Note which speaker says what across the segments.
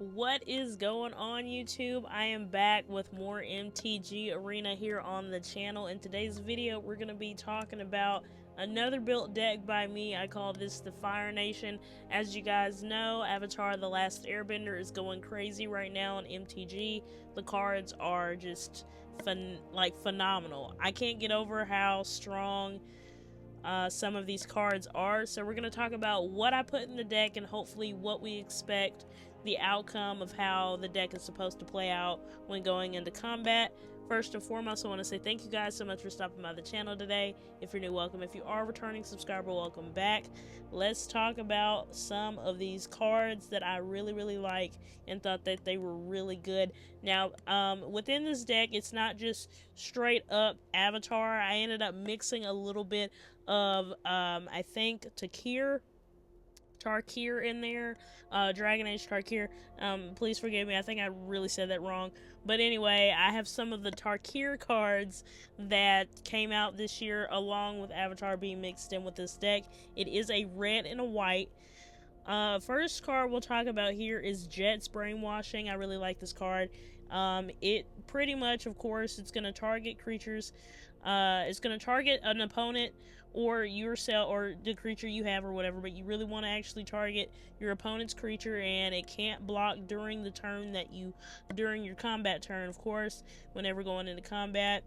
Speaker 1: What is going on, YouTube? I am back with more MTG Arena here on the channel. In today's video, we're going to be talking about another built deck by me. I call this the Fire Nation. As you guys know, Avatar: The Last Airbender is going crazy right now on MTG. The cards are just phenomenal. I can't get over how strong some of these cards are. So we're going to talk about what I put in the deck and hopefully what we expect the outcome of how the deck is supposed to play out when going into combat. First and foremost, I want to say thank you guys so much for stopping by the channel today. If you're new, welcome. If you are a returning subscriber, welcome back. Let's talk about some of these cards that I really like and thought that they were really good. Now, within this deck, it's not just straight up Avatar. I ended up mixing a little bit of, I think, Tarkir in there, Dragon Age Tarkir. Please forgive me, I think I really said that wrong. But anyway, I have some of the Tarkir cards that came out this year along with Avatar being mixed in with this deck. It is a red and a white. First card we'll talk about here is Jet's Brainwashing. I really like this card. It pretty much, of course, it's going to target creatures. It's going to target an opponent or yourself or the creature you have or whatever, but you really want to actually target your opponent's creature, and it can't block during the turn during your combat turn, of course, whenever going into combat.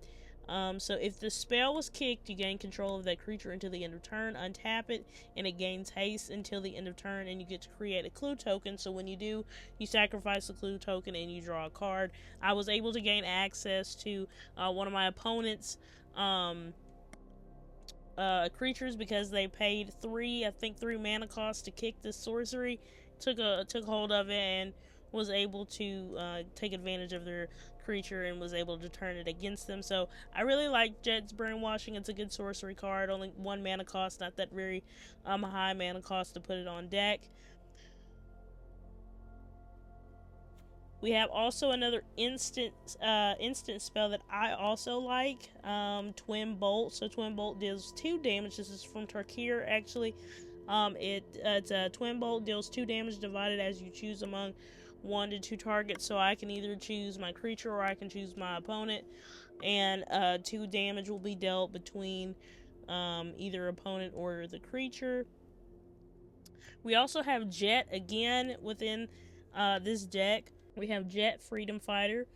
Speaker 1: So if the spell was kicked, you gain control of that creature until the end of turn, untap it, and it gains haste until the end of turn, and you get to create a clue token. So when you do, you sacrifice the clue token and you draw a card. I was able to gain access to one of my opponent's creatures because they paid three mana cost to kick this sorcery. Took hold of it and was able to take advantage of their creature and was able to turn it against them. So I really like Jet's Brainwashing. It's a good sorcery card, only 1 mana cost, not that very high mana cost to put it on deck. We have also another instant spell that I also like, Twin Bolt. So Twin Bolt deals 2 damage. This is from Tarkir, actually. It's a Twin Bolt, deals 2 damage divided as you choose among 1 to 2 targets. So I can either choose my creature or I can choose my opponent, and 2 damage will be dealt between either opponent or the creature. We also have Jet again within this deck. We have Jet, Freedom Fighter.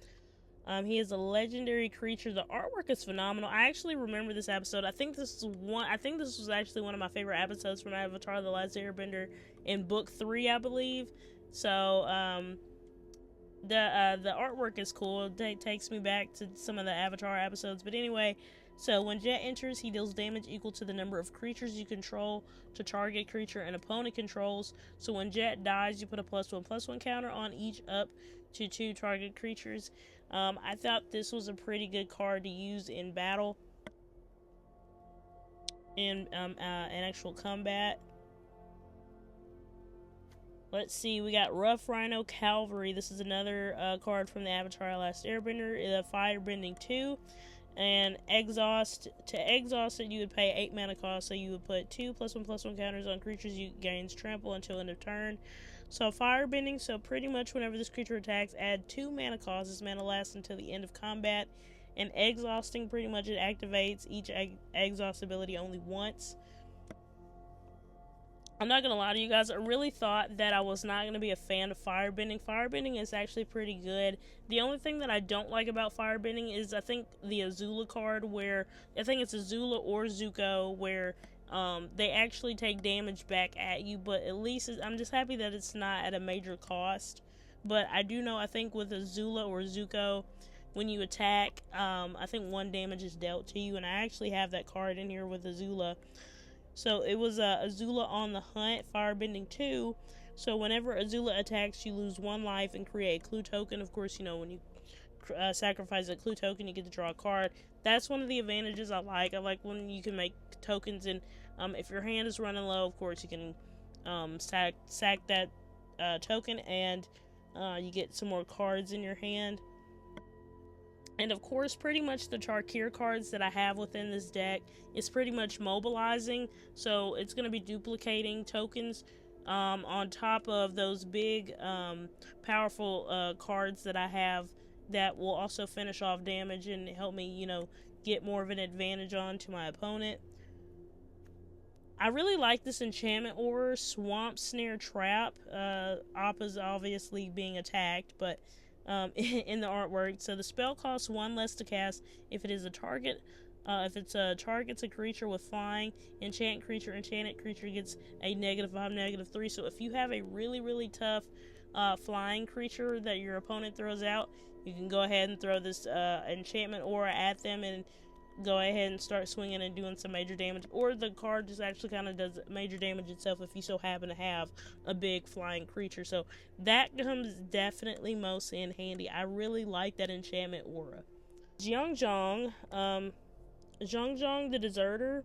Speaker 1: He is a legendary creature. The artwork is phenomenal. I actually remember this episode. I think this was actually one of my favorite episodes from Avatar: The Last Airbender in book 3, I believe. So the artwork is cool. It takes me back to some of the Avatar episodes. But anyway, so when Jet enters, he deals damage equal to the number of creatures you control to target creature an opponent controls. So when Jet dies, you put a +1/+1 counter on each up to 2 target creatures. I thought this was a pretty good card to use in battle, in actual combat. Let's see, we got Rough Rhino Cavalry. This is another card from the Avatar: Last Airbender, Firebending-themed. And to exhaust it, you would pay 8 mana cost, so you would put 2 +1/+1 counters on creatures you gains trample until end of turn. So Firebending, so pretty much whenever this creature attacks, add 2 mana cost. This mana lasts until the end of combat. And exhausting, pretty much it activates each exhaust ability only once. I'm not going to lie to you guys, I really thought that I was not going to be a fan of Firebending. Firebending is actually pretty good. The only thing that I don't like about Firebending is, I think, the Azula card, where, I think it's Azula or Zuko, where they actually take damage back at you, but at least, I'm just happy that it's not at a major cost. But I do know, I think with Azula or Zuko, when you attack, I think 1 damage is dealt to you, and I actually have that card in here with Azula. So it was Azula on the Hunt, Firebending 2. So whenever Azula attacks, you lose 1 life and create a clue token. Of course, you know, when you sacrifice a clue token, you get to draw a card. That's one of the advantages I like. I like when you can make tokens, and if your hand is running low, of course, you can sack that token, and you get some more cards in your hand. And of course, pretty much the Tarkir cards that I have within this deck is pretty much mobilizing. So it's going to be duplicating tokens on top of those big powerful cards that I have that will also finish off damage and help me, you know, get more of an advantage on to my opponent. I really like this enchantment aura, Swamp Snare Trap. Appa's obviously being attacked, but in the artwork. So the spell costs 1 less to cast if it is a target. If it's a target's a creature with flying, enchanted creature gets a -5, -3. So if you have a really tough flying creature that your opponent throws out, you can go ahead and throw this enchantment aura at them and go ahead and start swinging and doing some major damage. Or the card just actually kind of does major damage itself if you so happen to have a big flying creature. So that comes definitely most in handy. I really like that enchantment aura. Zhang the Deserter.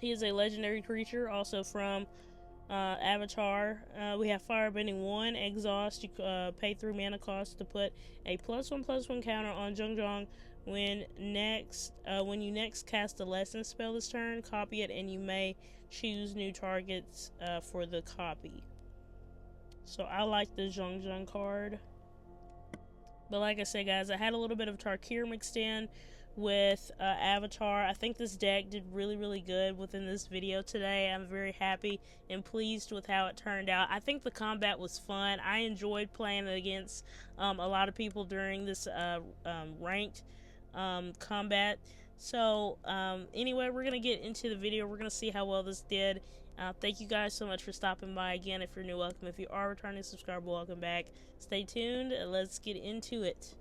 Speaker 1: He is a legendary creature, also from Avatar. We have Firebending 1, Exhaust. You pay 3 mana cost to put a +1/+1 counter on Zhang. When you next cast a lesson spell this turn, copy it, and you may choose new targets for the copy. So I like the Zhang card. But like I said, guys, I had a little bit of Tarkir mixed in with Avatar. I think this deck did really good within this video today. I'm very happy and pleased with how it turned out. I think the combat was fun. I enjoyed playing it against a lot of people during this ranked combat. So anyway, we're gonna get into the video. We're gonna see how well this did. Thank you guys so much for stopping by. Again, if you're new, welcome. If you are a returning subscriber, welcome back. Stay tuned. Let's get into it.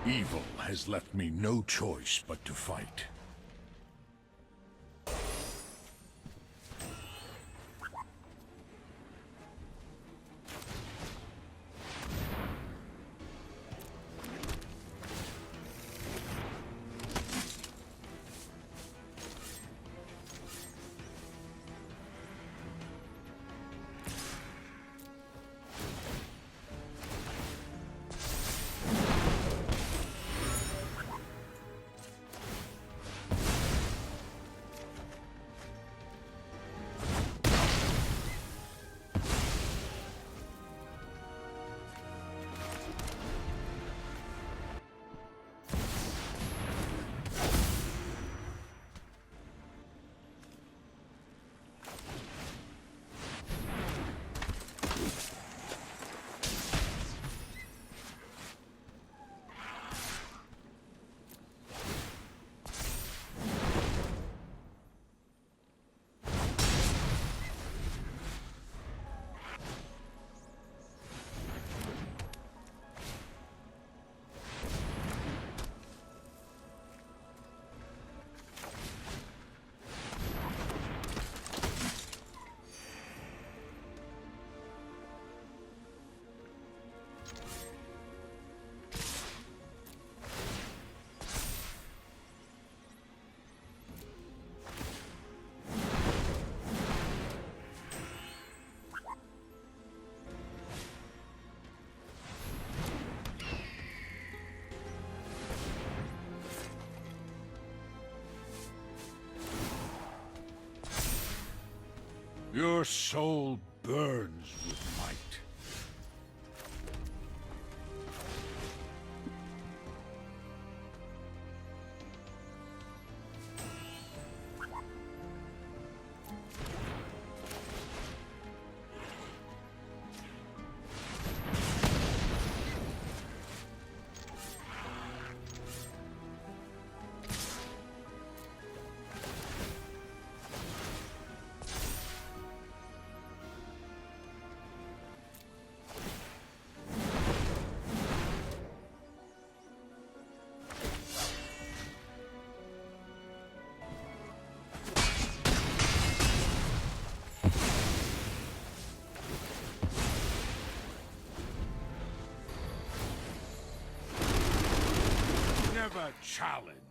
Speaker 2: Evil has left me no choice but to fight. Your soul burns with might. Never challenge